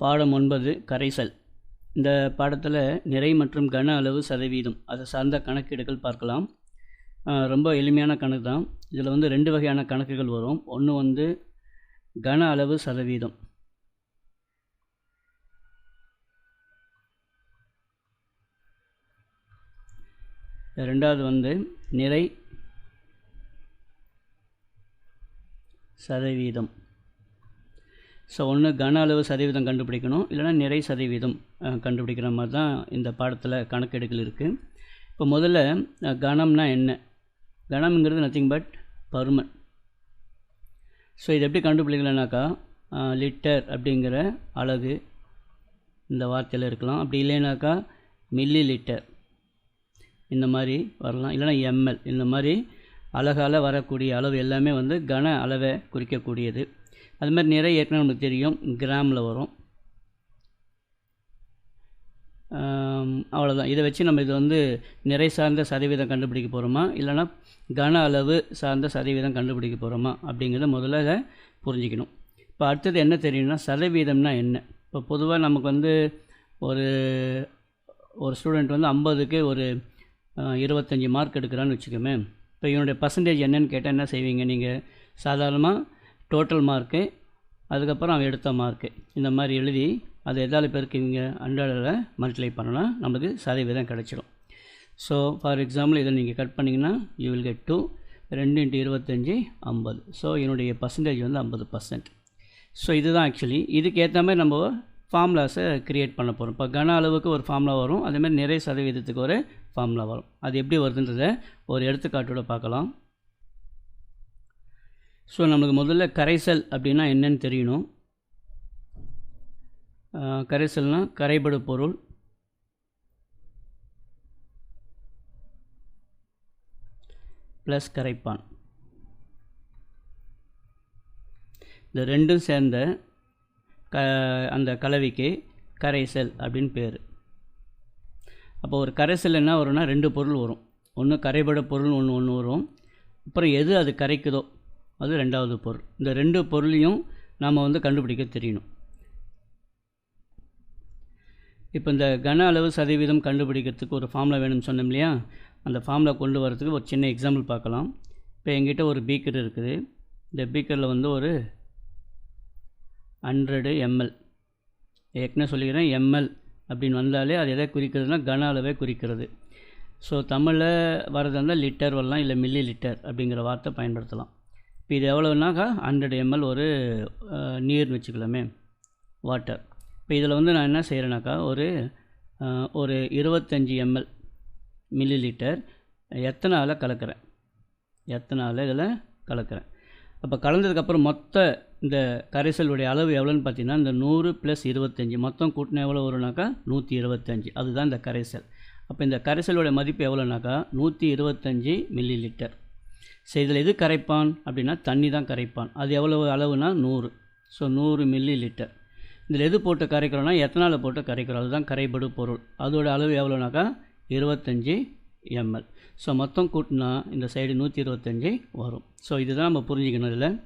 பாடம் 9 கரைசல். இந்த பாடத்தில் நிறை மற்றும் கன அளவு சதவீதம் அதை சார்ந்த கணக்கீடுகள் பார்க்கலாம். ரொம்ப எளிமையான கணக்கு தான். இதில் வந்து 2 வகையான கணக்குகள் வரும். ஒன்று வந்து கன அளவு சதவீதம், ரெண்டாவது வந்து நிறை சதவீதம். ஸோ ஒன்று கன அளவு சதவீதம் கண்டுபிடிக்கணும், இல்லைனா நிறை சதவீதம் கண்டுபிடிக்கிற மாதிரி தான் இந்த பாடத்தில் கணக்கெடுக்கல் இருக்குது. இப்போ முதல்ல கணம்னா என்ன? கணம்ங்கிறது நத்திங் பட் பருமன். ஸோ இது எப்படி கண்டுபிடிக்கலனாக்கா லிட்டர் அப்படிங்கிற அலகு இந்த வார்த்தையில் இருக்கலாம். அப்படி இல்லைனாக்கா மில்லி லிட்டர் இந்த மாதிரி வரலாம், இல்லைனா எம்எல். இந்த மாதிரி அலகால் வரக்கூடிய அளவு எல்லாமே வந்து கன அளவை குறிக்கக்கூடியது. அது மாதிரி நிறை ஏற்கனவே நமக்கு தெரியும், கிராமில் வரும். அவ்வளோதான். இதை வச்சு நம்ம இது வந்து நிறை சார்ந்த சதவீதம் கண்டுபிடிக்க போகிறோமா, இல்லைனா கன அளவு சார்ந்த சதவீதம் கண்டுபிடிக்க போகிறோமா அப்படிங்கிறத முதல்ல இதை புரிஞ்சிக்கணும். இப்போ அடுத்தது என்ன தெரியும்னா சதவீதம்னா என்ன. இப்போ பொதுவாக நமக்கு வந்து ஒரு ஸ்டூடெண்ட் வந்து 50க்கு ஒரு 25 மார்க் எடுக்கிறான்னு வச்சுக்கோமே. இப்போ இவனுடைய பர்சன்டேஜ் என்னன்னு கேட்டால் என்ன செய்வீங்க நீங்கள்? சாதாரணமாக டோட்டல் மார்க்கு, அதுக்கப்புறம் அவன் எடுத்த மார்க்கு, இந்த மாதிரி எழுதி அதை எதால் பெருக்குவீங்க? 100ல் மல்டிப்ளை பண்ணோன்னா நமக்கு சதவீதம் கிடச்சிடும். ஸோ ஃபார் எக்ஸாம்பிள் இதை நீங்கள் கட் பண்ணிங்கன்னா யூ வில் கெட் 2 × 25 50. ஸோ என்னுடைய பர்சன்டேஜ் வந்து 50%. ஸோ இதுதான் ஆக்சுவலி. இதுக்கு ஏற்ற மாதிரி நம்ம ஃபார்முலாஸை க்ரியேட் பண்ண போகிறோம். இப்போ கன அளவுக்கு ஒரு ஃபார்முலா வரும், அதேமாதிரி நிறை சதவீதத்துக்கு ஒரு ஃபார்முலா வரும். அது எப்படி வருதுன்றதை ஒரு எடுத்துக்காட்டோட பார்க்கலாம். ஸோ நம்மளுக்கு முதல்ல கரைசல் அப்படின்னா என்னன்னு தெரியணும். கரைசல்னால் கரைபடு பொருள் ப்ளஸ் கரைப்பான். இந்த ரெண்டும் சேர்ந்த அந்த கலவைக்கு கரைசல் அப்படின்னு பேர். அப்போ ஒரு கரைசல் என்ன வரும்னா 2 பொருள் வரும். ஒன்று கரைபட பொருள் ஒன்று வரும். அப்புறம் எது அது கரைக்குதோ அது 2வது பொருள். இந்த 2 பொருளையும் நாம் வந்து கண்டுபிடிக்க தெரியணும். இப்போ இந்த கன அளவு சதவீதம் கண்டுபிடிக்கிறதுக்கு ஒரு ஃபார்முலா வேணும்னு சொன்னோம் இல்லையா? அந்த ஃபார்முலா கொண்டு வரதுக்கு ஒரு சின்ன எக்ஸாம்பிள் பார்க்கலாம். இப்போ எங்கிட்ட ஒரு பீக்கர் இருக்குது. இந்த பீக்கரில் வந்து ஒரு 100 ml. ஏற்கனவே சொல்லிக்கிறேன், ml அப்படின்னு வந்தாலே அது எதை குறிக்கிறதுனா கன அளவை குறிக்கிறது. ஸோ தமிழில் வரது இருந்தால் லிட்டர் வரலாம், இல்லை மில்லி லிட்டர் அப்படிங்கிற வார்த்தை பயன்படுத்தலாம். இப்போ இது எவ்வளோனாக்கா 100 ml ஒரு நீர்னு வச்சுக்கலாமே, வாட்டர். இப்போ இதில் வந்து நான் என்ன செய்கிறேன்னாக்கா ஒரு 25 ml மில்லி லிட்டர் எத்தனால் கலக்கிறேன். இதில் கலக்கிறேன். அப்போ கலந்ததுக்கப்புறம் மொத்த இந்த கரைசலுடைய அளவு எவ்வளோன்னு பார்த்தீங்கன்னா இந்த 100 + 25 மொத்தம் கூட்டினா எவ்வளோ வரும்னாக்கா 125. அதுதான் இந்த கரைசல். அப்போ இந்த கரைசலுடைய மதிப்பு எவ்வளோனாக்கா 125 மில்லி லிட்டர். சரி, இதில் எது கரைப்பான் அப்படின்னா தண்ணி தான் கரைப்பான். அது எவ்வளவு அளவுனா 100. So 100 milli litre. இதில் எது போட்டு கரைக்கிறோன்னா எத்தனால் போட்டு கரைக்கிறோம். அதுதான் கரைபடு பொருள். அதோட அளவு எவ்வளோனாக்கா 25 ml. ஸோ மொத்தம் கூட்டினா இந்த சைடு 125 வரும். ஸோ இதுதான் நம்ம புரிஞ்சிக்கணும். இதில்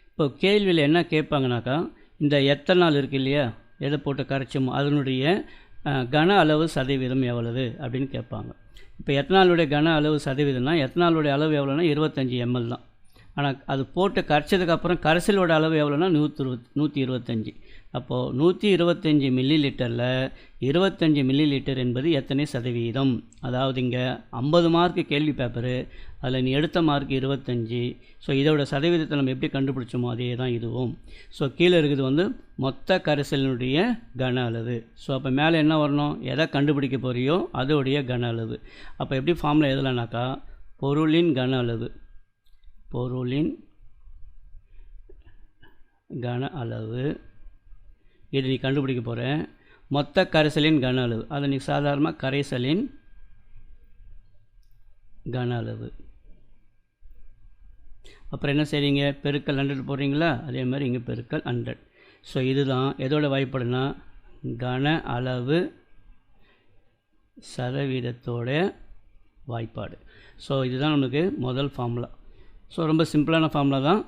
இப்போ கேள்வியில் என்ன கேட்பாங்கனாக்கா இந்த எத்தனால் இருக்குது இல்லையா, எதை போட்டு கரைச்சோமோ அதனுடைய கன அளவு சதவீதம் எவ்வளவு அப்படின்னு கேட்பாங்க. இப்போ எத்தனாலுடைய கன அளவு சதவீதம்னா எத்தனாலுடைய அளவு எவ்வளோனா 25 ml தான். ஆனால் அது போட்டு கரைச்சதுக்கப்புறம் கரைசலோட அளவு எவ்வளோனா 125. அப்போது 125 மில்லி லிட்டரில் 25 மில்லி லிட்டர் என்பது எத்தனை சதவீதம்? அதாவது இங்கே 50 மார்க்கு கேள்வி பேப்பரு, அதில் நீ எடுத்த மார்க் 25. ஸோ இதோட சதவீதத்தை நம்ம எப்படி கண்டுபிடிச்சோமோ அதே தான் இதுவும். ஸோ கீழே இருக்குது வந்து மொத்த கரைசலினுடைய கன அளவு. ஸோ அப்போ மேலே என்ன வரணும்? எதை கண்டுபிடிக்க போறியோ அதோடைய கன அளவு. அப்போ எப்படி ஃபார்முலா எழுதலான்னாக்கா பொருளின் கன அளவு, பொருளின் கன அளவு, இது நீ கண்டுபிடிக்க போகிற மொத்த கரைசலின் கன அளவு. அதை நீ சாதாரணமாக கரைசலின் கன அளவு. அப்புறம் என்ன செய்றீங்க? பெருக்கல் 100 போடுறீங்களா? அதே மாதிரி இங்கே பெருக்கல் 100. ஸோ இதுதான் எதோட வாய்ப்பாடுனா கன அளவு சதவீதத்தோட வாய்ப்பாடு. ஸோ இதுதான் நமக்கு முதல் ஃபார்முலா. ஸோ ரொம்ப சிம்பிளான ஃபார்முலா தான்.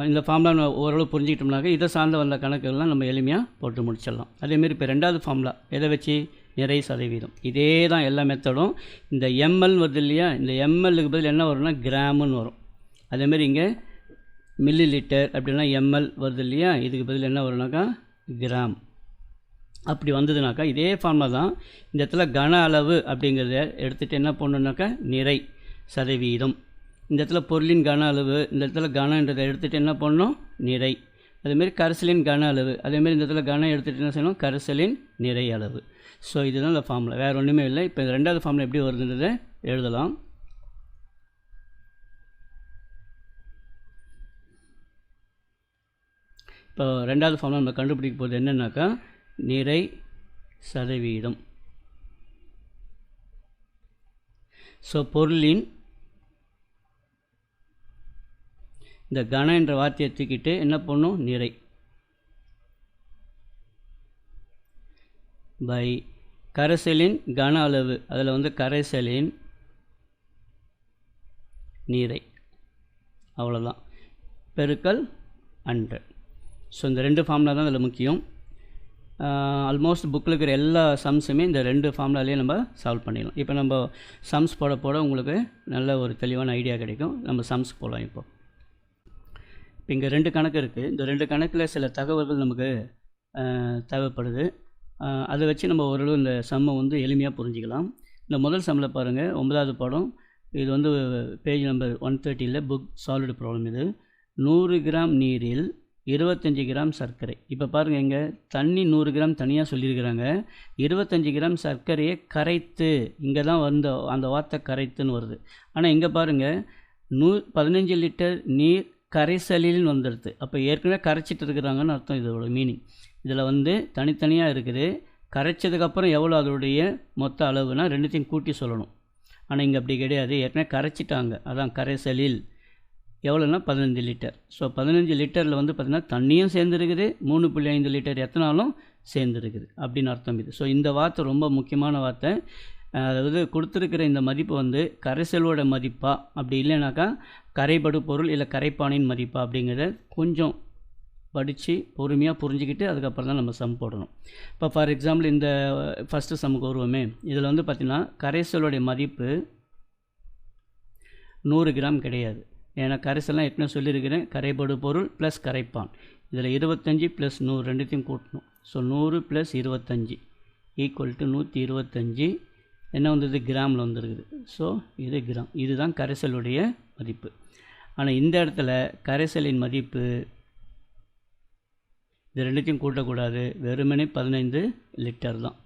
இந்த ஃபார்முலா ஓரளவு புரிஞ்சுக்கிட்டோம்னாக்க இதை சார்ந்து வந்த கணக்குகள்லாம் நம்ம எளிமையாக போட்டு முடிச்சிடலாம். அதேமாரி இப்போ ரெண்டாவது ஃபார்முலா எதை வச்சு, நிறை சதவீதம். இதே தான் எல்லா மெத்தடும். இந்த எம்எல்னு வருது இல்லையா, இந்த எம்எல்லுக்கு பதில் என்ன வரும்னா கிராமுன்னு வரும். அதேமாரி இங்கே மில்லி லிட்டர் அப்படின்னா எம்எல் வருது இல்லையா, இதுக்கு பதில் என்ன வரும்னாக்கா கிராம். அப்படி வந்ததுனாக்கா இதே ஃபார்முலா தான் இந்த இடத்துல கன அளவு அப்படிங்கிறத எடுத்துகிட்டு என்ன பண்ணணுன்னாக்கா நிறை சதவீதம். இந்த இடத்துல பொருளின் கன அளவு, இந்த இடத்துல கனன்றதை எடுத்துகிட்டு என்ன பண்ணணும் நிறை. அதேமாரி கரைசலின் கன அளவு, அதேமாரி இந்த இடத்துல கனம் எடுத்துகிட்டு என்ன செய்யணும் கரைசலின் நிறை அளவு. ஸோ இதுதான் இந்த ஃபார்முலா, வேறு ஒன்றுமே இல்லை. இப்போ இந்த ரெண்டாவது ஃபார்முலா எப்படி வருதுன்றதை எழுதலாம். இப்போ ரெண்டாவது ஃபார்முலா நம்ம கண்டுபிடிக்க போகிறது என்னென்னாக்கா நிறை சதவீதம். ஸோ பொருளின் இந்த கன என்ற வார்த்தையை தூக்கிட்டு என்ன பண்ணும் நிறை பை கரைசலின் கன அளவு, அதில் வந்து கரைசலின் நிறை, அவ்வளோதான், பெருக்கல் 100. ஸோ இந்த ரெண்டு ஃபார்முலா தான் அதில் முக்கியம். ஆல்மோஸ்ட் புக்கில் இருக்கிற எல்லா சம்ஸுமே இந்த ரெண்டு ஃபார்முலாலேயே நம்ம சால்வ் பண்ணிடலாம். இப்போ நம்ம சம்ஸ் போட போட உங்களுக்கு நல்ல ஒரு தெளிவான ஐடியா கிடைக்கும். நம்ம சம்ஸ் போகலாம். இப்போ இங்கே ரெண்டு கணக்கு இருக்குது. இந்த ரெண்டு கணக்கில் சில தகவல்கள் நமக்கு தேவைப்படுது. அதை வச்சு நம்ம ஓரளவு இந்த சம்மை வந்து எளிமையாக புரிஞ்சிக்கலாம். இந்த முதல் சம்மில் பாருங்கள், 9வது பாடம். இது வந்து page number 130 book solid problem. இது 100 கிராம் நீரில் 25 கிராம் சர்க்கரை. இப்போ பாருங்கள், இங்கே தண்ணி 100 கிராம் தனியாக சொல்லியிருக்கிறாங்க. 25 கிராம் சர்க்கரையை கரைத்து, இங்கே தான் வந்து அந்த வார்த்தை கரைத்துன்னு வருது. ஆனால் இங்கே பாருங்கள் 15 லிட்டர் நீர் கரைசலில் வந்துடுது. அப்போ ஏற்கனவே கரைச்சிட்டு இருக்கிறாங்கன்னு அர்த்தம். இதோட மீனிங் இதில் வந்து தனித்தனியாக இருக்குது. கரைச்சதுக்கப்புறம் எவ்வளோ அதோடைய மொத்த அளவுனா ரெண்டுத்தையும் கூட்டி சொல்லணும். ஆனால் இங்கே அப்படி கிடையாது, ஏற்கனவே கரைச்சிட்டாங்க. அதான் கரைசலில் எவ்வளோன்னா 15 லிட்டர். ஸோ 15 லிட்டரில் வந்து பார்த்திங்கன்னா தண்ணியும் சேர்ந்துருக்குது, 3.5 லிட்டர் எத்தனாலும் சேர்ந்துருக்குது அப்படின்னு அர்த்தம் இது. ஸோ இந்த வார்த்தை ரொம்ப முக்கியமான வார்த்தை. அதாவது கொடுத்துருக்கிற இந்த மதிப்பு வந்து கரைசலோட மதிப்பா, அப்படி இல்லைனாக்கா கரைபடு பொருள் இல்லை கரைப்பானின் மதிப்பா அப்படிங்கிறத கொஞ்சம் படித்து பொறுமையாக புரிஞ்சுக்கிட்டு அதுக்கப்புறம் தான் நம்ம சம் போடணும். இப்போ ஃபார் எக்ஸாம்பிள் இந்த ஃபஸ்ட்டு சம்முக்கு வருவோமே. இதில் வந்து பார்த்திங்கன்னா கரைசலோடைய மதிப்பு 100 கிராம் கிடையாது. ஏன்னா கரைசல்லாம் ஏற்கனவே சொல்லியிருக்கிறேன், கரைபடு பொருள் ப்ளஸ் கரைப்பான். இதில் 25 + 100 ரெண்டுத்தையும் கூட்டணும். ஸோ 100 + 25 = 125. என்ன வந்தது கிராமில் வந்துருக்குது. ஸோ இது கிராம். இதுதான் கரைசலுடைய மதிப்பு. ஆனால் இந்த இடத்துல கரைசலின் மதிப்பு இது ரெண்டுத்தையும் கூட்டக்கூடாது, வெறுமனே 15 லிட்டர் தான்.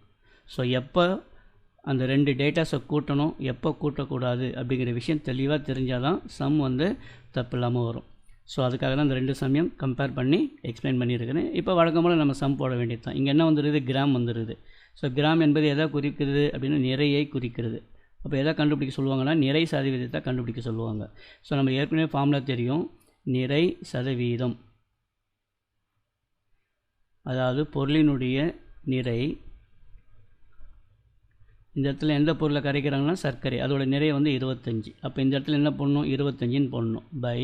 ஸோ எப்போ அந்த ரெண்டு டேட்டாஸை கூட்டணும், எப்போ கூட்டக்கூடாது அப்படிங்கிற விஷயம் தெளிவாக தெரிஞ்சால் தான் சம் வந்து தப்பு இல்லாமல் வரும். ஸோ அதுக்காக தான் இந்த ரெண்டு சமயம் கம்பேர் பண்ணி எக்ஸ்பிளைன் பண்ணியிருக்கிறேன். இப்போ வழக்கம் போல் நம்ம சம் போட வேண்டியது தான். இங்கே என்ன வந்துடுது, கிராம் வந்துடுது. ஸோ கிராம் என்பது எதை குறிக்கிறது அப்படின்னா நிறையை குறிக்கிறது. அப்போ எதை கண்டுபிடிக்க சொல்லுவாங்கன்னா நிறை சதவீதத்தை கண்டுபிடிக்க சொல்லுவாங்க. ஸோ நம்ம ஏற்கனவே ஃபார்முலா தெரியும், நிறை சதவீதம் அதாவது பொருளினுடைய நிறை. இந்த இடத்துல எந்த பொருளை கரைக்கிறாங்கன்னா சர்க்கரை, அதோட நிறை வந்து 25. அப்போ இந்த இடத்துல என்ன பண்ணணும், 25ன்னு போடணும் பை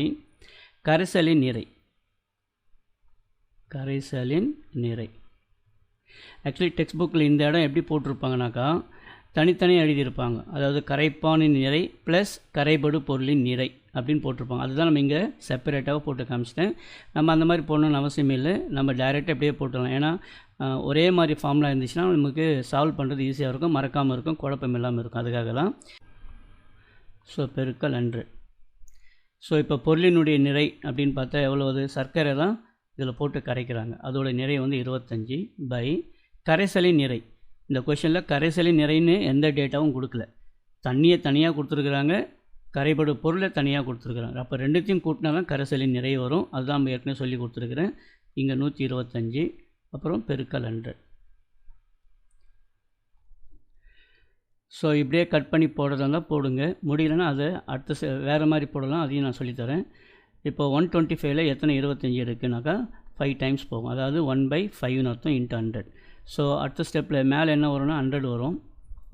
கரைசலின் நிறை. கரைசலின் நிறை ஆக்சுவலி டெக்ஸ்ட் புக்கில் இந்த இடம் எப்படி போட்டிருப்பாங்கனாக்கா தனித்தனியாக எழுதியிருப்பாங்க. அதாவது கரைப்பானின் நிறை ப்ளஸ் கரைபடு பொருளின் நிறை அப்படின்னு போட்டிருப்பாங்க. அதுதான் நம்ம இங்கே செப்பரேட்டாக போட்டு காமிச்சிட்டேன். நம்ம அந்த மாதிரி போடணுன்னு அவசியம் இல்லை, நம்ம டைரெக்டாக எப்படியே போட்டுடலாம். ஏன்னா ஒரே மாதிரி ஃபார்முலா இருந்துச்சுன்னா நமக்கு சால்வ் பண்ணுறது ஈஸியாக இருக்கும், மறக்காமல் இருக்கும், குழப்பம் இல்லாமல் இருக்கும். அதுக்காக தான். ஸோ பெருக்கல் 100. ஸோ இப்போ பொருளினுடைய நிறை அப்படின்னு பார்த்தா எவ்வளவு, சர்க்கரை தான் இதில் போட்டு கரைக்கிறாங்க, அதோட நிறை வந்து 25 பை கரைசலின் நிறை. இந்த கொஷனில் கரைசலின் நிறைன்னு எந்த டேட்டாவும் கொடுக்கல, தண்ணியை தனியாக கொடுத்துருக்குறாங்க, கரைபடு பொருளை தனியாக கொடுத்துருக்குறாங்க. அப்போ ரெண்டுத்தையும் கூட்டினா தான் கரைசலின் நிறை வரும். அதுதான் நம்ம ஏற்கனவே சொல்லி கொடுத்துருக்குறேன். இங்கே 125 அப்புறம் பெருக்கல் 100. ஸோ இப்படியே கட் பண்ணி போடுறதா இருந்தால் போடுங்க, முடியலைன்னா அதை அடுத்த வேறு மாதிரி போடலாம், அதையும் நான் சொல்லித்தரேன். இப்போ 125ல் எத்தனை 25 இருக்குனாக்கா 5 டைம்ஸ் போகும், அதாவது 1/5ன்னு அர்த்தம் இன்ட்டு 100. ஸோ அடுத்த ஸ்டெப்பில் மேலே என்ன வரும்னா 100 வரும்,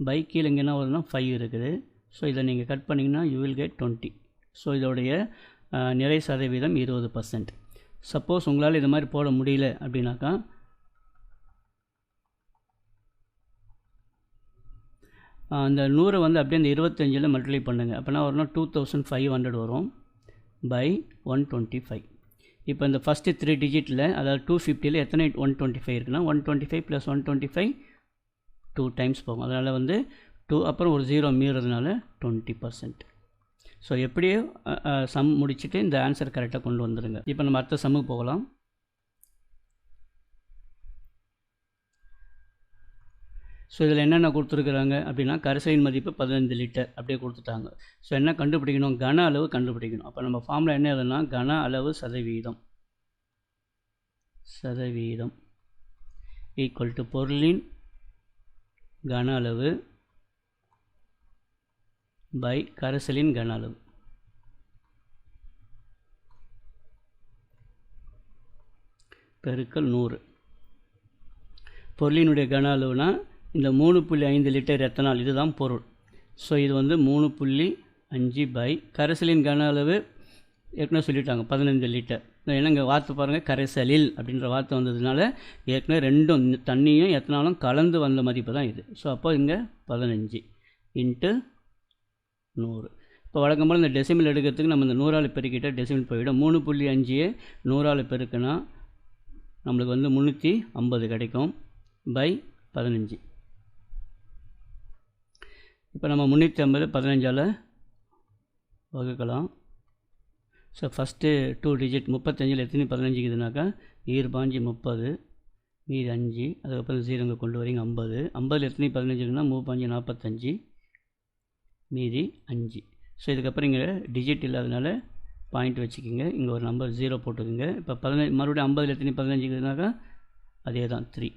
பை கீழே இங்கே என்ன வரும்னா 5 இருக்குது. ஸோ இதை நீங்கள் கட் பண்ணிங்கன்னா யூ வில் கெட் 20. ஸோ இதோடைய நிறை சதவீதம் 20%. சப்போஸ் உங்களால் இது மாதிரி போட முடியல அப்படின்னாக்கா அந்த 100 வந்து அப்படியே அந்த 25ல் மல்டிப்ளை பண்ணுங்கள். அப்போனா வரணும் 2500 வரும் பை 125. இப்போ இந்த ஃபஸ்ட்டு 3 டிஜிட்டில் அதாவது 250ல் எத்தனை 125 இருக்குன்னா 125 + 125 2 டைம்ஸ் போகும். அதனால் வந்து 2 அப்புறம் ஒரு 0 மீறதுனால 20%. ஸோ எப்படியோ சம் முடிச்சுட்டு இந்த ஆன்சர் கரெக்டாக கொண்டு வந்துடுங்க. இப்போ நம்ம அடுத்த சம்முக்கு போகலாம். ஸோ இதில் என்னென்ன கொடுத்துருக்குறாங்க அப்படின்னா கரைசலின் மதிப்பு 15 லிட்டர் அப்படியே கொடுத்துட்டாங்க. ஸோ என்ன கண்டுபிடிக்கணும்? கன அளவு கண்டுபிடிக்கணும். அப்போ நம்ம ஃபார்முலா என்ன எதுனா கன அளவு சதவீதம் ஈக்குவல் டு பொருளின் கன அளவு பை கரைசலின் கன அளவு. பெருக்கல் 100. பொருளினுடைய கன அளவுனா இந்த 3.5 லிட்டர் எத்தனால் இதுதான் பொருள். ஸோ இது வந்து 3.5 பை கரைசலின் கன அளவு ஏற்கனவே சொல்லிட்டாங்க 15 லிட்டர். ஏன்னா இங்கே வார்த்தை பாருங்கள் கரைசலில் அப்படின்ற வார்த்தை வந்ததுனால ஏற்கனவே ரெண்டும் தண்ணியும் எத்தனாலும் கலந்து வந்த மதிப்பு தான் இது. ஸோ அப்போ இங்கே 15 × 100. இப்போ வழக்கம் போல் இந்த டெசிமல் எடுக்கிறதுக்கு நம்ம இந்த 100ஆல் பெருக்கிட்ட டெசிமல் போயிடும். 3.5 100ஆல் பெருக்குனா நம்மளுக்கு வந்து 350 கிடைக்கும் பை 15. இப்போ நம்ம 350 15ஆல் வகுக்கலாம். ஸோ ஃபஸ்ட்டு 2 டிஜிட் 35ல் எத்தனை 15 இருக்குதுனாக்கா 25 30 மீதி 5 அதுக்கப்புறம் 0 இங்கே கொண்டு வரீங்க 50. 50ல் எத்தனை 15 இருக்குன்னா 35 45 மீதி 5. ஸோ இதுக்கப்புறம் இங்கே டிஜிட் இல்லாதனால பாயிண்ட் வச்சுக்கிங்க. இங்கே ஒரு நம்பர் 0 போட்டுக்குங்க. இப்போ 15 மறுபடியும் 50ல் எத்தனை 15 இருக்குதுனாக்கா அதே தான் 3.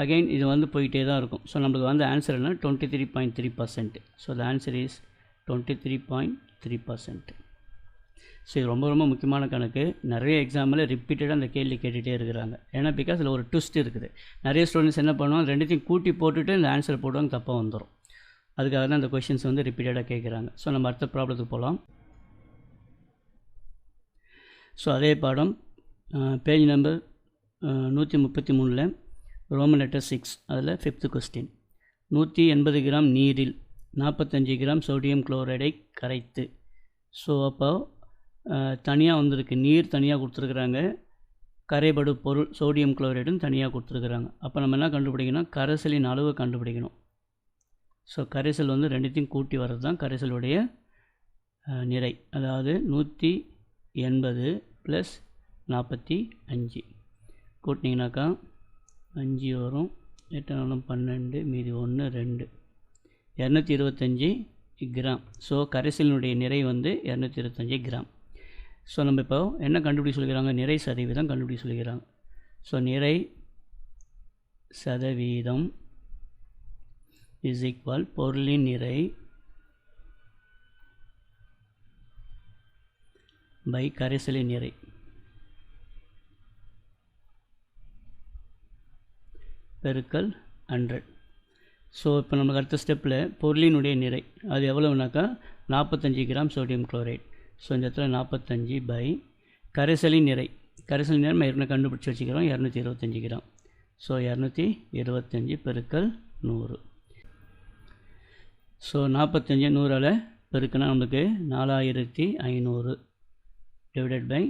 அகெயின் இது வந்து போயிட்டே தான் இருக்கும். ஸோ நம்மளுக்கு வந்து ஆன்சர் என்ன 23.3%. So the answer is 23.3%. So இது ரொம்ப ரொம்ப முக்கியமான கணக்கு. நிறைய எக்ஸாமில் ரிப்பீட்டடாக அந்த கேள்வி கேட்டுகிட்டே இருக்கிறாங்க. ஏன்னா பிகாஸ் இதில் ஒரு ட்விஸ்ட் இருக்குது. நிறைய ஸ்டூடெண்ட்ஸ் என்ன பண்ணுவாங்க ரெண்டுத்தையும் கூட்டி போட்டுட்டு இந்த ஆன்சர் போடுவாங்க, தப்பாக வந்துடும். அதுக்காக தான் இந்த கொஷின்ஸ் வந்து ரிப்பீட்டடாக கேட்குறாங்க. ஸோ நம்ம அடுத்த ப்ராப்ளத்துக்கு போகலாம். ஸோ அதே பாடம் பேஜ் நம்பர் 133ல் ரோமன் லெட்டர் 6 அதில் 5th கொஸ்டின். 180 கிராம் நீரில் 45 கிராம் சோடியம் குளோரைடை கரைத்து. ஸோ அப்போ தனியாக வந்திருக்கு, நீர் தனியாக கொடுத்துருக்குறாங்க, கரைபடு பொருள் சோடியம் குளோரைடும் தனியாக கொடுத்துருக்குறாங்க. அப்போ நம்ம என்ன கண்டுபிடிக்கணும்? கரைசலின் அளவு கண்டுபிடிக்கணும். ஸோ கரைசல் வந்து ரெண்டுத்தையும் கூட்டி வர்றது தான் கரைசலுடைய நிறை. அதாவது 180 + 45 கூட்டினீங்கனாக்கா 5 வரும், 8 12 மீதி 1 2 225 கிராம். ஸோ கரைசலினுடைய நிறை வந்து 225 கிராம். ஸோ நம்ம இப்போ என்ன கண்டுபிடிக்க சொல்லிக்கிறாங்க? நிறை சதவீதம் கண்டுபிடிக்க சொல்லிக்கிறாங்க. ஸோ நிறை சதவீதம் இஸ் ஈக்குவல் பொருளின் நிறை பை கரைசலின் நிறை பெருக்கல் 100. ஸோ இப்போ நமக்கு அடுத்த ஸ்டெப்பில் பொருளினுடைய நிறை அது எவ்வளோனாக்கா 45 கிராம் சோடியம் குளோரைட். ஸோ இந்த இடத்துல 45 பை கரைசலின் நிறை. கரைசலின் நிறை நம்ம ஏற்கனவே கண்டுபிடிச்சி வச்சுக்கிறோம் 225 கிராம். ஸோ 225 பெருக்கல் 100. ஸோ 45 100ஆல் பெருக்குனா நமக்கு 4500 டிவைடட் பை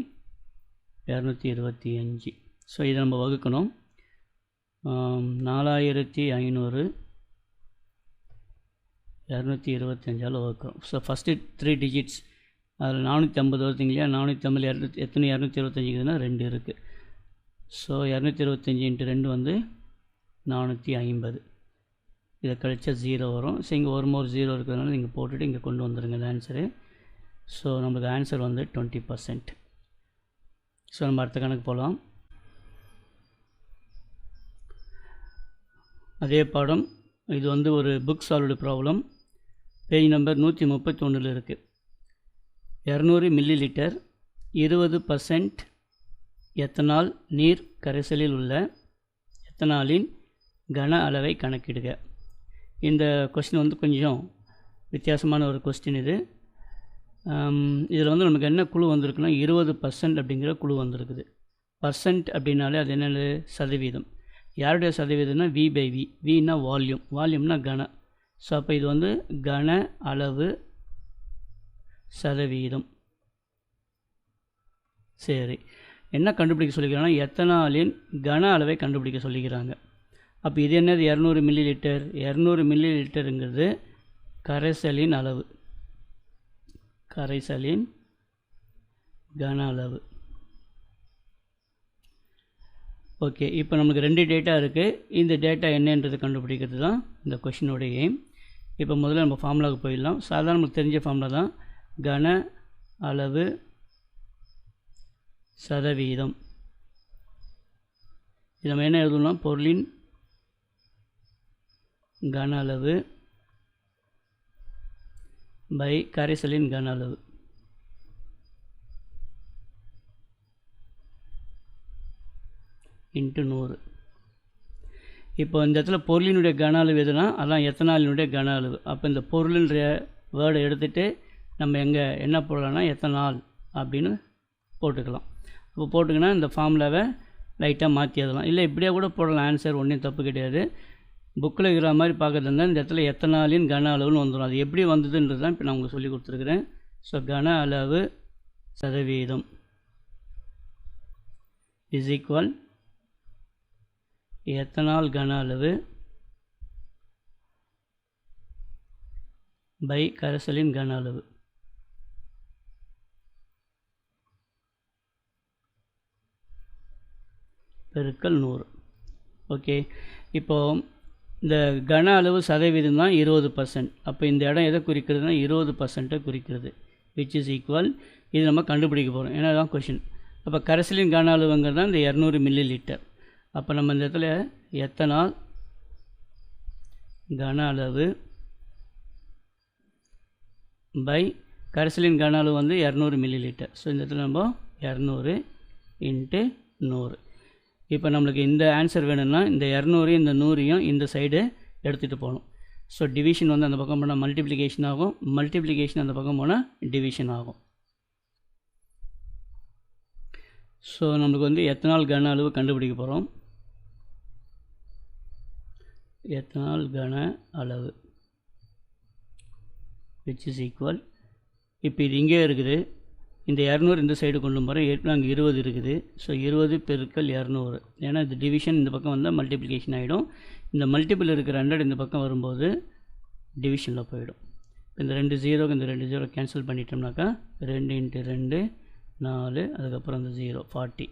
225. ஸோ இதை நம்ம வகுக்கணும். 4500 225ஆல் வகுக்கிறோம். ஸோ ஃபஸ்ட்டு 3 டிஜிட்ஸ் அதில் 450 வருதுங்க இல்லையா? 450 எத்தனை 225 இருக்குதுன்னா 2 இருக்குது. ஸோ 225 × 2 வந்து 450. இதை கழிச்சா 0 வரும். ஸோ இங்கே ஒரு மோர் 0 இருக்கிறதுனால நீங்கள் போட்டுட்டு இங்கே கொண்டு வந்துடுங்க இந்த ஆன்சரு. ஸோ நம்மளுக்கு ஆன்சர் வந்து 20%. ஸோ நம்ம அடுத்த கணக்கு போகலாம். அதே பாடம் இது வந்து ஒரு book solved problem. Page number 131 இருக்குது. 200 மில்லி லிட்டர் 20% எத்தனால் நீர் கரைசலில் உள்ள எத்தனாலின் கன அளவை கணக்கிடுக. இந்த கொஸ்டின் வந்து கொஞ்சம் வித்தியாசமான ஒரு கொஸ்டின் இது. இதில் வந்து நமக்கு என்ன குழு வந்திருக்குன்னா 20% அப்படிங்கிற குழு வந்திருக்குது. பர்சன்ட் அப்படின்னாலே அது என்னது, சதவீதம். யாருடைய சதவீதம்னா V/V. வின்னா வால்யூம், வால்யூம்னா கன. ஸோ அப்போ இது வந்து கன அளவு சதவீதம். சரி, என்ன கண்டுபிடிக்க சொல்லிக்கிறாங்கன்னா எத்தனாலின் கன அளவை கண்டுபிடிக்க சொல்லிக்கிறாங்க. அப்போ இது என்னது, 200 மில்லி லிட்டர். 200 மில்லி லிட்டருங்கிறது கரைசலின் அளவு, கரைசலின் கன அளவு. ஓகே, இப்போ நமக்கு 2 டேட்டா இருக்குது. இந்த டேட்டா என்னன்றது கண்டுபிடிக்கிறது தான் இந்த கொஷினோடைய எய்ம். இப்போ முதல்ல நம்ம ஃபார்முலாவுக்கு போயிடலாம். சாதாரண நமக்கு தெரிஞ்ச ஃபார்முலா தான், கன அளவு சதவீதம். இது நம்ம என்ன எழுதலாம், பொருளின் கன அளவு பை கரைசலின் கன அளவு. இன்ட்டு 100. இப்போ இந்த இடத்துல பொருளினுடைய கன அளவு எதுனா அதான் எத்தனாலினுடைய கன அளவு. அப்போ இந்த பொருளுன்ற வேர்டை எடுத்துகிட்டு நம்ம என்ன போடலாம்னா எத்தனால் அப்படின்னு போட்டுக்கலாம். இப்போ போட்டுக்கினா இந்த ஃபார்முலாவை லைட்டாக மாற்றி எழுதலாம். இல்லை இப்படியே கூட போடலாம், ஆன்சர் ஒன்றும் தப்பு கிடையாது. புக்கில் இருக்கிற மாதிரி பார்க்குறது இருந்தால் இந்த இடத்துல எத்தனாலின் கன அளவுன்னு வந்துடும். அது எப்படி வந்ததுன்றது தான் இப்போ நான் உங்களுக்கு சொல்லி கொடுத்துருக்குறேன். ஸோ கன அளவு சதவீதம் இஸ் ஈக்குவல் எத்தனால் கன அளவு பை கரைசலின் கன அளவு. பெருக்கல் 100. ஓகே, இப்போது இந்த கன அளவு சதவீதம் தான் 20%. அப்போ இந்த இடம் எதை குறிக்கிறதுனா 20% குறிக்கிறது. விச் இஸ் ஈக்குவல், இது நம்ம கண்டுபிடிக்க போகிறோம், ஏன்னா தான் கொஷின். அப்போ கரைசலின் கன அளவுங்கிறது தான் இந்த 200 மில்லி லிட்டர். அப்போ நம்ம இந்த இடத்துல எத்தனால் கன அளவு பை கரைசலின் கன அளவு வந்து 200 மில்லி லிட்டர். ஸோ இந்த இடத்துல நம்ம 200 இன்ட்டு 100. இப்போ நம்மளுக்கு இந்த ஆன்சர் வேணும்னா இந்த 200 இந்த 100 இந்த சைடு எடுத்துகிட்டு போகணும். ஸோ டிவிஷன் வந்து அந்த பக்கம் போனால் மல்டிப்ளிகேஷன் ஆகும், மல்டிப்ளிகேஷன் அந்த பக்கம் போனால் டிவிஷன் ஆகும். ஸோ நம்மளுக்கு வந்து எத்தனால் கன அளவு கண்டுபிடிக்க போகிறோம். எத்தனால் கன அளவு விச் இஸ் ஈக்குவல், இப்போ இது இங்கே இருக்குது, இந்த 200 இந்த சைடு கொண்டு போகிறோம். ஏற்கனவே அங்கே 20 இருக்குது. ஸோ 20 பெருக்கல் 200, ஏன்னா இந்த டிவிஷன் இந்த பக்கம் வந்தால் மல்டிப்ளிகேஷன் ஆகிடும். இந்த மல்டிபிள் இருக்கிற 100 இந்த பக்கம் வரும்போது டிவிஷனில் போயிடும். இந்த 2 0க்கு இந்த 2 0 கேன்சல் பண்ணிட்டோம்னாக்கா 2 × 2 4, அதுக்கப்புறம் அந்த 0 40.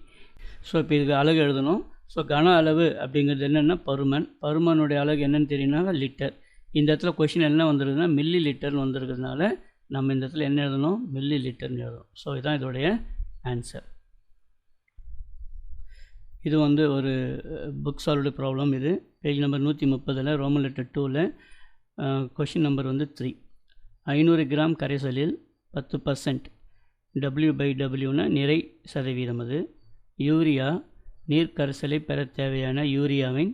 ஸோ இப்போ இதுக்கு அலகு எழுதணும். ஸோ கன அளவு அப்படிங்கிறது என்னென்னா பருமன். பருமனுடைய அலகு என்னென்னு தெரியும்னா லிட்டர். இந்த இடத்துல கொஷின் என்ன வந்துருக்குதுன்னா மில்லி லிட்டர்னு வந்திருக்கிறதுனால நம்ம இந்த இடத்துல என்ன எழுதணும், மில்லி லிட்டர்னு எழுதணும். ஸோ இதுதான் இதோடைய ஆன்சர். இது வந்து ஒரு புக் சால்வ்டு ப்ராப்ளம். இது பேஜ் நம்பர் 130 ரோமன் லெட்டர் 2ல் கொஷின் நம்பர் வந்து 3. 500 கிராம் கரைசலில் 10% W/Wனா நிறை சதவீதம். அது யூரியா நீர் கரைசலை பெற தேவையான யூரியாவின்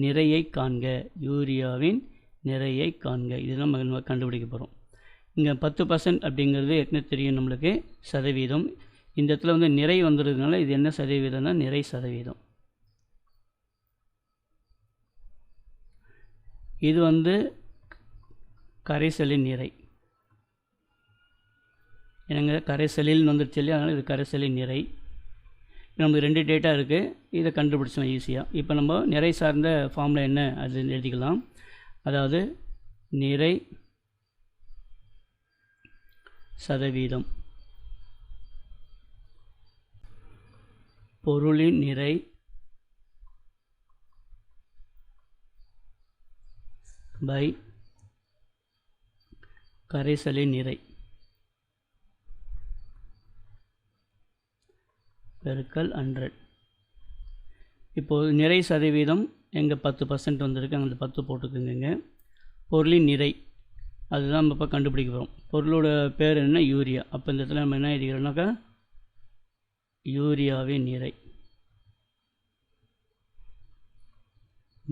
நிறையை காண்க. யூரியாவின் நிறையை காண்க, இதுதான் நம்ம கண்டுபிடிக்க போகிறோம். இங்கே 10% அப்படிங்கிறது ஏற்கனவே தெரியும் நம்மளுக்கு, சதவீதம். இந்த இடத்துல வந்து நிறை வந்துடுறதுனால இது என்ன சதவீதம்னா நிறை சதவீதம். இது வந்து கரைசலின் நிறை. என்னங்க கரைசலில் வந்துடுச்சு இல்லையா, அதனால் இது கரைசலின் நிறை. நமக்கு 2 டேட்டா இருக்குது, இதை கண்டுபிடிச்சோம் ஈஸியாக. இப்போ நம்ம நிறை சார்ந்த ஃபார்முலா என்ன அது எழுதிக்கலாம். அதாவது நிறை சதவீதம், பொருளின் நிறை பை கரைசலின் நிறை பெருக்கல் 100. இப்போது நிறை சதவீதம் எங்கே 10% வந்திருக்கு, அங்கே 10 போட்டுக்குங்க. பொருளின் நிறை அதுதான் நம்ம இப்போ கண்டுபிடிக்க போகிறோம். பொருளோட பேர் என்ன, யூரியா. அப்போ இந்த இடத்துல நம்ம என்ன எழுதிக்கிறோம்னாக்கா யூரியாவின் நிறை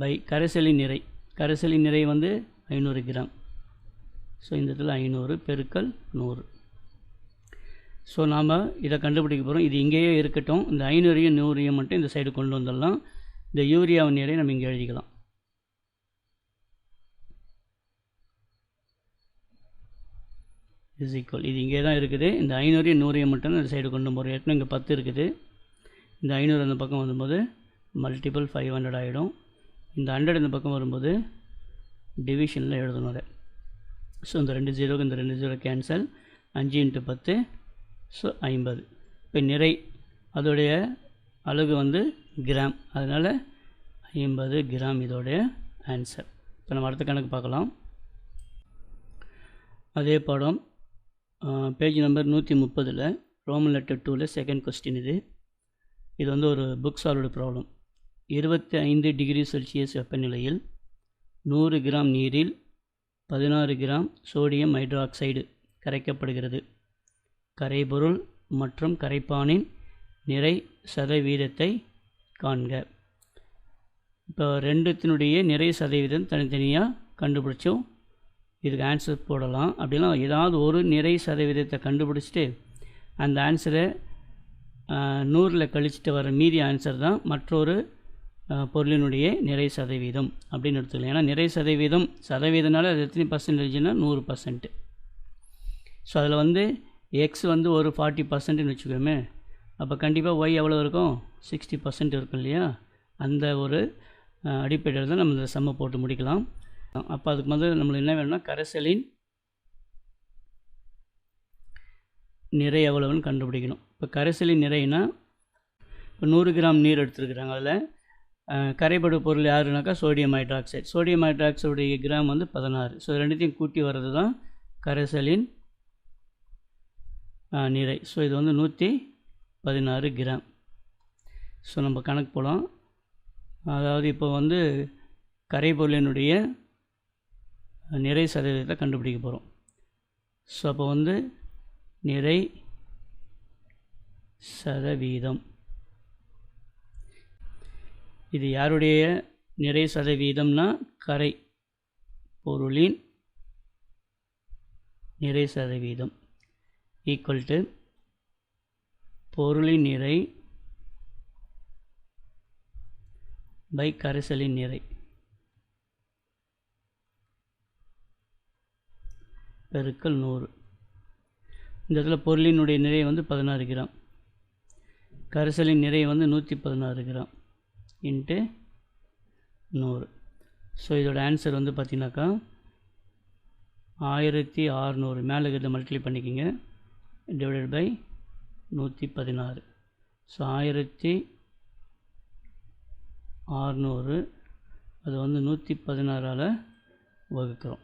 பை கரைசலின் நிறை. கரைசலின் நிறை வந்து 500 கிராம். ஸோ இந்த இடத்துல 500 பெருக்கல் 100. ஸோ நாம் இதை கண்டுபிடிக்க போகிறோம். இது இங்கேயே இருக்கட்டும். இந்த 500ஐயும் 100ஐயும் மட்டும் இந்த சைடு கொண்டு வந்துடலாம். இந்த யூரியாவின் நிறை நம்ம இங்கே எழுதிக்கலாம். இஸ் ஈக்குவல், இது இங்கே தான் இருக்குது. இந்த 500ஐயும் 100ஐயும் மட்டும் இந்த சைடு கொண்டு போகிறோம். ஏற்கனவே இங்கே 10 இருக்குது. இந்த 500 அந்த பக்கம் வரும்போது மல்டிபிள் 500 ஆகிடும். இந்த 100 இந்த பக்கம் வரும்போது டிவிஷனில் எழுதணும் அதை. ஸோ இந்த 2 0க்கு இந்த 2 0 கேன்சல். 5 × 10 ஸோ 50. இப்போ நிறை அதோடைய அலகு வந்து கிராம், அதனால் 50 கிராம் இதோடைய ஆன்சர். இப்போ நம்ம அடுத்த கணக்கு பார்க்கலாம். அதே பாடம் page number 130 Roman letter 2 second question. இது வந்து ஒரு book solved problem. 25 degree Celsius வெப்பநிலையில் 100 கிராம் நீரில் 16 கிராம் சோடியம் ஹைட்ராக்சைடு கரைக்கப்படுகிறது. கரைபொருள் மற்றும் கரைப்பானின் நிறை சதவீதத்தை காண்க. இப்போ ரெண்டுத்தினுடைய நிறை சதவீதம் தனித்தனியாக கண்டுபிடிச்சோம். இதுக்கு ஆன்சர் போடலாம். அப்படின்னா ஏதாவது ஒரு நிறை சதவீதத்தை கண்டுபிடிச்சிட்டு அந்த ஆன்சரை 100ல் கழிச்சிட்டு வர மீதி ஆன்சர் தான் மற்றொரு பொருளினுடைய நிறை சதவீதம் அப்படின்னு எடுத்துக்கலாம். ஏன்னா நிறை சதவீதம் சதவீதனால அது எத்தனை பர்சன்டேஜ்னா 100%. ஸோ அதில் வந்து எக்ஸ் வந்து ஒரு 40%ன்னு வச்சுக்கோமே. அப்போ கண்டிப்பாக ஒய் எவ்வளோ இருக்கும்? 60% இருக்கும் இல்லையா? அந்த ஒரு அடிப்படையில் தான் நம்ம இந்த சம்மை போட்டு முடிக்கலாம். அப்போ அதுக்கு முதல்ல நம்மளுக்கு என்ன வேணும்னா கரைசலின் நிறை எவ்வளவுன்னு கண்டுபிடிக்கணும். இப்போ கரைசலின் நிறைனா இப்போ 100 கிராம் நீர் எடுத்துருக்குறாங்க. அதில் கரைபடு பொருள் யாருனாக்கா சோடியம் ஹைட்ராக்சைடு. சோடியம் ஹைட்ராக்சைடுடைய கிராம் வந்து 16. ஸோ ரெண்டுத்தையும் கூட்டி வர்றது தான் கரைசலின் நிறை. ஸோ இது வந்து 116 கிராம். ஸோ நம்ம கணக்கு போகலாம். அதாவது இப்போ வந்து கரைபொருளினுடைய நிறை சதவீதத்தை கண்டுபிடிக்க போகிறோம். ஸோ அப்போ வந்து நிறை சதவீதம், இது யாருடைய நிறை சதவீதம்னா கரை பொருளின் நிறை சதவீதம் ஈக்குவல் டு பொருளின் நிறை பை கரைசலின் நிறை பெருக்கல் 100. இந்த இடத்துல பொருளினுடைய நிறை வந்து 16 கிராம், கரைசலின் நிறை வந்து 116 கிராம் இன்ட்டு 100. ஸோ இதோட ஆன்சர் வந்து பார்த்தீங்கன்னாக்கா 1600 மேலே இருக்கிறத மல்டிப்ளை பண்ணிக்கிங்க டிவைடட் பை 116. ஸோ 1600 அது வந்து 116ஆல் வகுக்கிறோம்.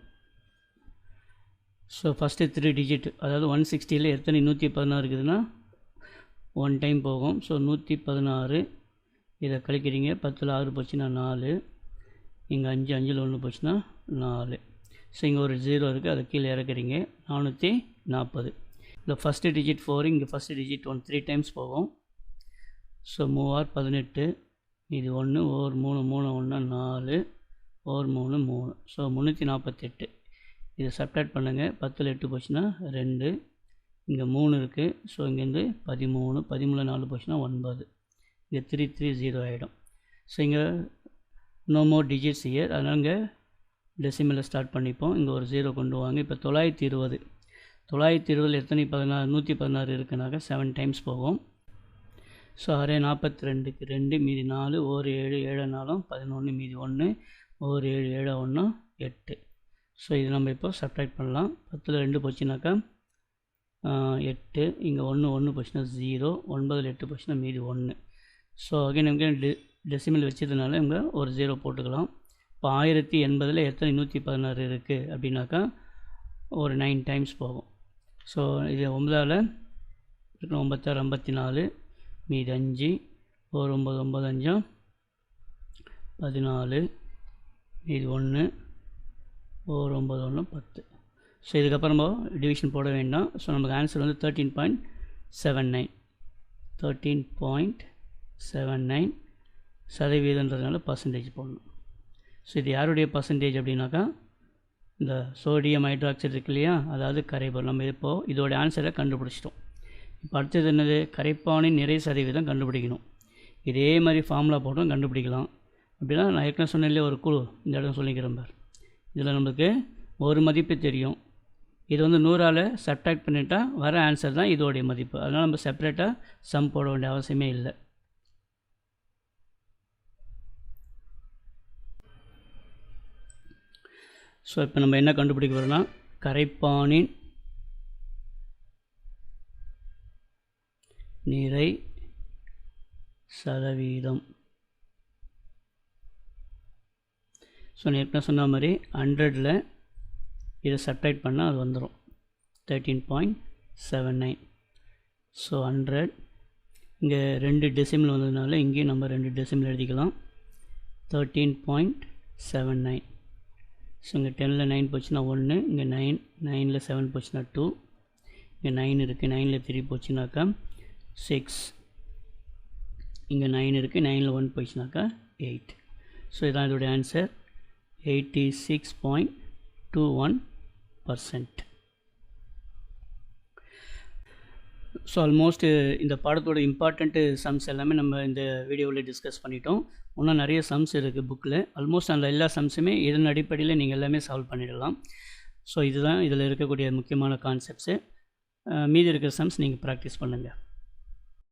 ஸோ ஃபஸ்ட்டு 3 டிஜிட், அதாவது 160ல் எத்தனை 116 இருக்குதுன்னா 1 டைம் போகும். ஸோ 116 இதை கழிக்கிறீங்க. 10ல் 6 போச்சுன்னா 4, இங்கே 5 5ல் 1 போச்சுன்னா 4. ஸோ இங்கே ஒரு 0 இருக்குது, அதை கீழே இறக்குறீங்க. 440. இந்த ஃபஸ்ட்டு டிஜிட் 4, இங்கே ஃபஸ்ட்டு டிஜிட் 1 3 டைம்ஸ் போகும். ஸோ 3 18, இது 1 ஒரு 3 3 1 4 ஒரு 3 3. ஸோ 348. இதை சப்ட்ராக்ட் பண்ணுங்கள். 10ல் 8 போச்சுன்னா 2, இங்கே 3 இருக்குது. ஸோ இங்கேருந்து 13, 13ல் 4 போச்சுன்னா 9, இங்கே 3 3 0 ஆகிடும். ஸோ இங்கே நோ மோர் டிஜிட்ஸ் இயர், அதனால் இங்கே டெசிமலில் ஸ்டார்ட் பண்ணிப்போம். இங்கே ஒரு 0 கொண்டு வாங்க. இப்போ 920, 920 எத்தனை 116 இருக்குனாக்கா 7 டைம்ஸ் போகும். ஸோ 6 42க்கு 2 மீதி 4, ஒரு 7 7 4 11 மீதி 1, ஒரு 7 7 1 8. ஸோ இது நம்ம இப்போ சப்ட்ராக்ட் பண்ணலாம். 10ல் 2 போச்சுனாக்கா 8, இங்கே 1 1 போச்சுன்னா 0, 9ல் 8 போச்சுன்னா மீதி 1. ஸோ அகைன் நமக்கு டெசிமல் வச்சதுனால இங்கே ஒரு 0 போட்டுக்கலாம். இப்போ 1080ல் எத்தனை 116 இருக்குது அப்படின்னாக்கா ஒரு 9 டைம்ஸ் போகும். ஸோ இது 9ஆல் 9 54 மீதி 5, ஒரு 9 9 5 14 மீதி 1, ஒரு 9 1 10. ஸோ இதுக்கப்புறம் நம்ம டிவிஷன் போட வேண்டாம். ஸோ நமக்கு ஆன்சர் வந்து 13.79 13.79 சதவீதன்றதுனால பர்சன்டேஜ் போடணும். ஸோ இது யாருடைய பர்சன்டேஜ் அப்படின்னாக்கா இந்த சோடியம் ஹைட்ராக்சைடு இருக்கு இல்லையா, அதாவது கரைபொருள். நம்ம இப்போது இதோட ஆன்சரை கண்டுபிடிச்சிட்டோம். இப்போ அடுத்தது என்னது, கரைப்பானின் நிறை சதவீதம் கண்டுபிடிக்கணும். இதே மாதிரி ஃபார்முலா போட்டும் கண்டுபிடிக்கலாம். அப்படின்னா நான் ஏற்கனவே சொன்னேன்லேயே ஒரு குழு, இந்த இடம் சொல்லிக்கிறேன் பார். இதில் நம்மளுக்கு ஒரு மதிப்பு தெரியும். இது வந்து 100ஆல் சப்ட்ராக்ட் பண்ணிட்டா வர ஆன்சர் தான் இதோடைய மதிப்பு. அதனால் நம்ம செப்பரேட்டாக சம் போட வேண்டிய அவசியமே இல்லை. ஸோ இப்போ நம்ம என்ன கண்டுபிடிக்க போகிறோம்னா, கரைப்பானின் நிறை சதவீதம். ஸோ நான் ஏற்கனவே சொன்ன மாதிரி 100ல் இதை சப்ட்ராக்ட் பண்ணால் அது வந்துடும் 13.79. ஸோ 100 இங்கே 2 டெசிமல் வந்ததுனால இங்கேயும் நம்ம 2 டெசிமல் எழுதிக்கலாம். 13.79. ஸோ இங்கே 10ல் 9 போச்சுன்னா 1, இங்கே 9, 9ல் 7 போச்சுன்னா 2, இங்கே 9 இருக்குது, 9ல் 3 போச்சுனாக்கா 6, இங்கே 9 இருக்குது, 9ல் 1 போச்சுனாக்கா 8. ஸோ இதான் இதோடைய ஆன்சர், 86.21%. ஸோ ஆல்மோஸ்ட் இந்த பாடத்தோட இம்பார்ட்டண்ட்டு சம்ஸ் எல்லாமே நம்ம இந்த வீடியோவில் டிஸ்கஸ் பண்ணிட்டோம். இன்னும் நிறைய சம்ஸ் இருக்குது புக்கில். ஆல்மோஸ்ட் அந்த எல்லா சம்ஸுமே இதன் அடிப்படையில் நீங்கள் எல்லாமே சால்வ் பண்ணிடலாம். ஸோ இதுதான் இதில் இருக்கக்கூடிய முக்கியமான கான்செப்ட்ஸு. மீதி இருக்கிற சம்ஸ் நீங்கள் ப்ராக்டிஸ் பண்ணுங்கள்.